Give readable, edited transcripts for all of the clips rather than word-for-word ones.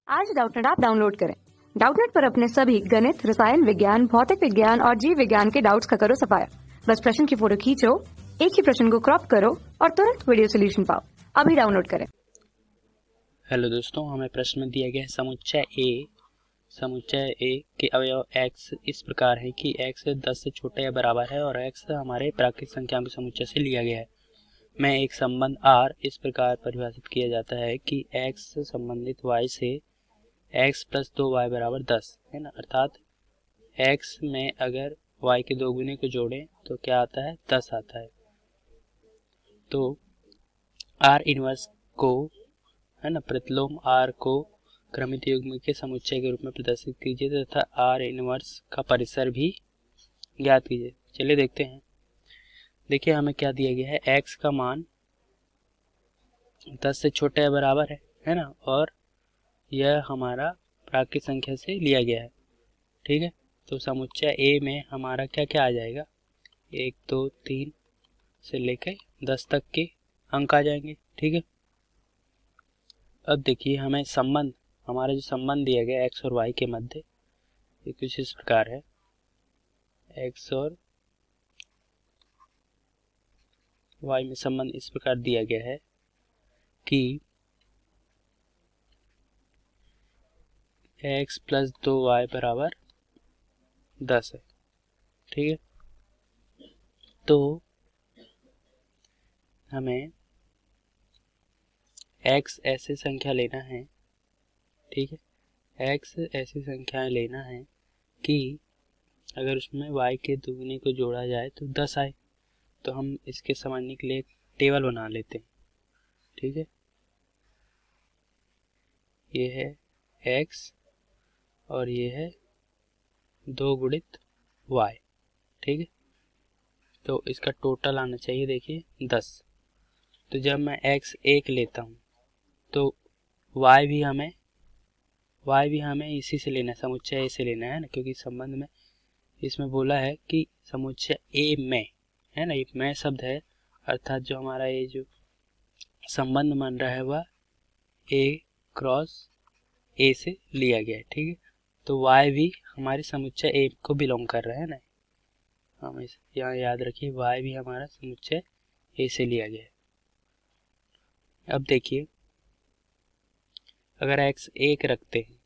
आज Doubtnut app download करें। Doubtnut पर अपने सभी गणित, रसायन विज्ञान, भौतिक विज्ञान और जीव विज्ञान के डाउट्स का करो सफाया। बस प्रश्न की फोटो खींचो, एक ही प्रश्न को क्रॉप करो और तुरंत वीडियो सोल्यूशन पाओ। अभी डाउनलोड करें। हेलो दोस्तों, हमें प्रश्न में दिया गया है समुच्चय ए के अवयव x इस प्रकार है कि x 10 से छोटा या बराबर है और x हमारे प्राकृतिक संख्याओं के समुच्चय से लिया गया है। में एक संबंध r इस प्रकार परिभाषित किया जाता है कि x संबंधित y से x प्लस 2y बराबर 10 है ना, अर्थात x में अगर y के दो गुने को जोड़ें तो क्या आता है, 10 आता है। तो r इनवर्स को है ना, प्रतिलोम r को क्रमित युग्म के समुच्चय के रूप में प्रदर्शित कीजिए तथा r इनवर्स का परिसर भी ज्ञात कीजिए। चलिए देखते हैं। देखिए हमें क्या दिया गया है, x का मान 10 से छोटा या बराबर है ना, और यह हमारा प्राकृतिक संख्या से लिया गया है। ठीक है, तो समुच्चय a में हमारा क्या क्या आ जाएगा, 1 2 3 से लेकर 10 तक के अंक आ जाएंगे। ठीक है, अब देखिए हमें संबंध, हमारा जो संबंध दिया गया x और y के मध्य, ये कुछ इस प्रकार है। x और y में संबंध इस प्रकार दिया गया है कि x प्लस 2y बराबर 10 है। ठीक है, तो हमें x ऐसी संख्या लेना है, ठीक है, x ऐसी संख्याएं लेना है कि अगर उसमें y के दुगने को जोड़ा जाए तो 10 आए। तो हम इसके समझने के लिए एक टेबल बना लेते हैं। ठीक है, ये है x और ये है 2 गुणित y। ठीक है, तो इसका टोटल आना चाहिए, देखिए 10। तो जब मैं x 1 लेता हूँ तो y भी हमें इसी से लेना है, समुच्चय a से लेना है ना, क्योंकि संबंध में इसमें बोला है कि समुच्चय a में, है ना, एक में शब्द है, अर्थात जो हमारा ये जो संबंध बन रहा है वह a क्रॉस a से लिया गया है। ठीक है, तो y भी हमारे समुच्चय a को बिलोंग कर रहा है ना, हम यहाँ याद रखिए y भी हमारा समुच्चय a से लिया गया है। अब देखिए अगर x 1 रखते हैं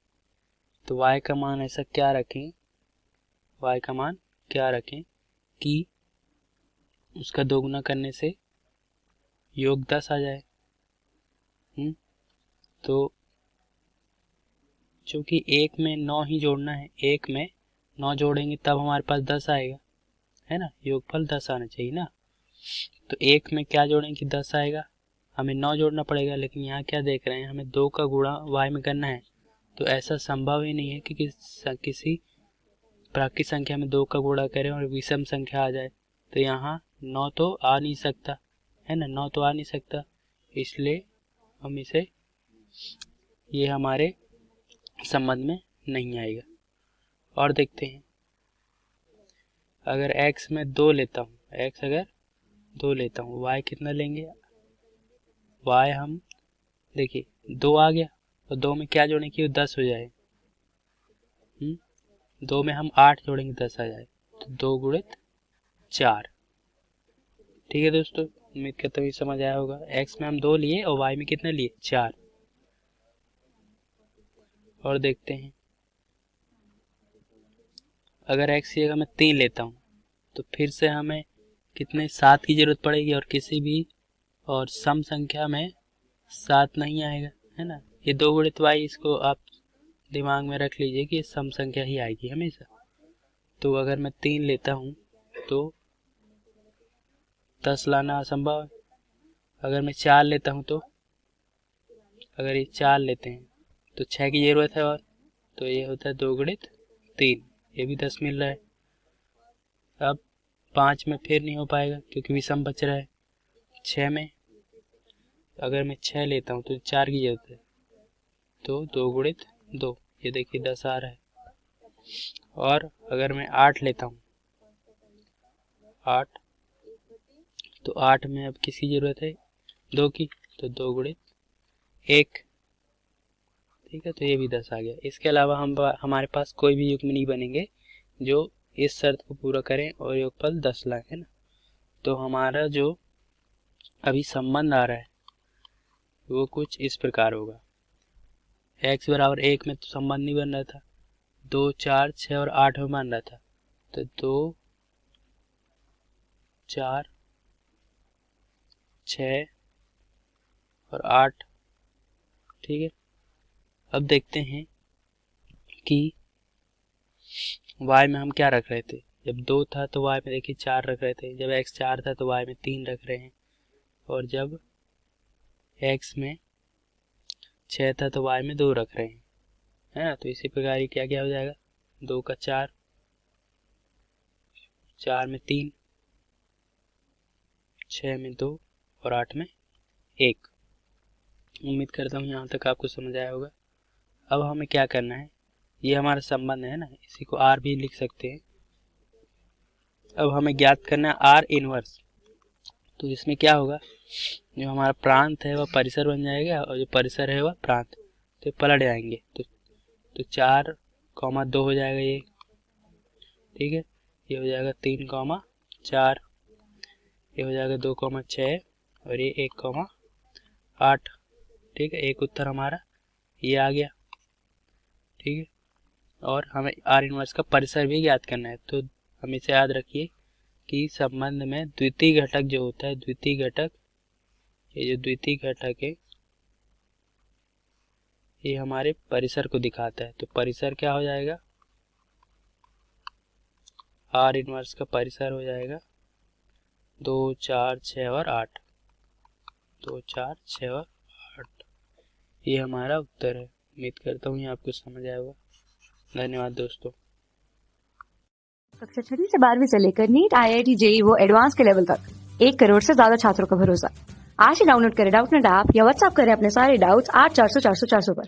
तो y का मान ऐसा क्या रखें, y का मान क्या रखें कि उसका दोगुना करने से योग 10 आ जाए। तो चूंकि 1 में 9 ही जोड़ना है, 1 में 9 जोड़ेंगे तब हमारे पास 10 आएगा, है ना, योगफल 10 आना चाहिए ना। तो 1 में क्या जोड़ेंगे, 10 आएगा, हमें 9 जोड़ना पड़ेगा। लेकिन यहाँ क्या देख रहे हैं, हमें 2 का गुणा y में करना है, तो ऐसा संभव ही नहीं है कि किसी प्राकृतिक संख्या में 2 का गुणा करें और विषम संख्या आ जाए। तो यहाँ 9 तो आ नहीं सकता, है ना, 9 तो आ नहीं सकता, इसलिए हम इसे, ये हमारे संबंध में नहीं आएगा। और देखते हैं, अगर x में 2 लेता हूँ, x अगर 2 लेता हूँ, y कितना लेंगे, y हम देखिए 2 आ गया, और 2 में क्या जोड़ें कि 10 हो जाए। 2 में हम 8 जोड़ेंगे 10 आ जाए, तो 2 गुणित 4। ठीक है दोस्तों, उम्मीद करता हूँ ये समझ आया होगा। x में हम 2 लिए और y में कितना लिए, 4। और देखते हैं, अगर x की जगह मैं 3 लेता हूँ तो फिर से हमें कितने, 7 की जरूरत पड़ेगी, और किसी भी और सम संख्या में 7 नहीं आएगा, है ना। ये 2 गुणित y, इसको आप दिमाग में रख लीजिए कि सम संख्या ही आएगी हमेशा। तो अगर मैं 3 लेता हूँ तो 10 लाना असंभव है। अगर मैं 4 लेता हूँ तो, अगर ये 4 लेते हैं तो 6 की जरूरत है, और तो ये होता है 2 गुणित 3, ये भी 10 मिल रहा है। अब 5 में फिर नहीं हो पाएगा क्योंकि विषम बच रहा है। 6 में अगर मैं 6 लेता हूँ तो 4 की जरूरत है, तो 2 गुणित 2, ये देखिए 10 आ रहा है। और अगर मैं 8 लेता हूँ, 8, तो 8 में अब किसकी जरूरत है, 2 की, तो 2 गुणित 1, ठीक है, तो ये भी 10 आ गया। इसके अलावा हमारे पास कोई भी युग्म नहीं बनेंगे जो इस शर्त को पूरा करें और योगफल 10 लाए, है ना। तो हमारा जो अभी संबंध आ रहा है वो कुछ इस प्रकार होगा। x बराबर 1 में तो संबंध नहीं बन रहा था, 2, 4, 6 और 8 में बन रहा था। तो 2, 4, 6 और 8, ठीक है। अब देखते हैं कि y में हम क्या रख रहे थे। जब 2 था तो y में देखिए 4 रख रहे थे, जब x 4 था तो y में 3 रख रहे हैं, और जब x में 6 था तो y में 2 रख रहे हैं, है ना। तो इसी प्रकार ये क्या क्या हो जाएगा, 2 का 4, 4 में 3, 6 में 2 और 8 में 1। उम्मीद करता हूँ यहाँ तक आपको समझ आया होगा। अब हमें क्या करना है, ये हमारा संबंध है ना, इसी को r भी लिख सकते हैं। अब हमें ज्ञात करना है r इनवर्स। तो इसमें क्या होगा, जो हमारा प्रांत है वह परिसर बन जाएगा और जो परिसर है वह प्रांत, तो पलट जाएंगे। तो 4,2 हो जाएगा ये, ठीक है। ये हो जाएगा 3,4, ये हो जाएगा 2,6 और ये 1,8, ठीक है। एक उत्तर हमारा ये आ गया, ठीक है। और हमें r इनवर्स का परिसर भी ज्ञात करना है। तो हमेशा याद रखिए कि संबंध में द्वितीय घटक जो होता है, द्वितीय घटक, ये जो द्वितीय घटक है ये हमारे परिसर को दिखाता है। तो परिसर क्या हो जाएगा, r इनवर्स का परिसर हो जाएगा 2, 4, 6 और 8, 2, 4, 6 और 8। ये हमारा उत्तर है। उम्मीद करता हूँ ये आपको समझ आया होगा। धन्यवाद दोस्तों। कक्षा 6 से 12वीं से लेकर नीट, IIT, JEE वो एडवांस के लेवल तक 1 करोड़ से ज्यादा छात्रों का भरोसा। आज ही डाउनलोड करें डाउटनेट ऐप या व्हाट्सएप करें अपने सारे डाउट्स 8400 400 400 पर।